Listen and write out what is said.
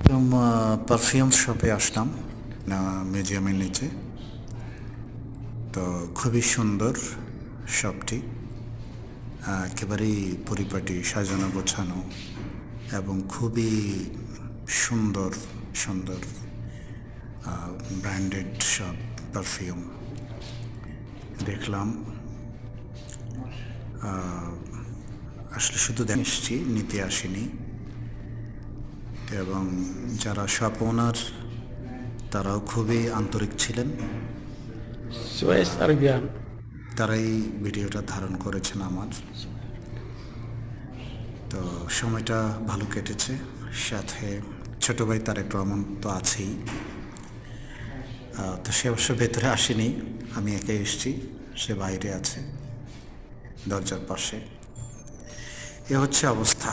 Perfume শপে আসলাম মিউজিয়ামের নিচে। তো খুবই সুন্দর শপটি, একেবারেই পরিপাটি, সাজানো গোছানো এবং খুবই সুন্দর সুন্দর ব্র্যান্ডেড সব পারফিউম দেখলাম। আসলে শুধু এসেছি, নিতে আসিনি। এবং যারা শপ ওনার তারাও খুবই আন্তরিক ছিলেন। তারাই ভিডিওটা ধারণ করেছেন আমার। তো সময়টা ভালো কেটেছে। সাথে ছোট ভাই তারেক রহমান তো আছেই। তো সে অবশ্য ভেতরে আসেনি, আমি একাই এসেছি। সে বাইরে আছে দরজার পাশে। এ হচ্ছে অবস্থা।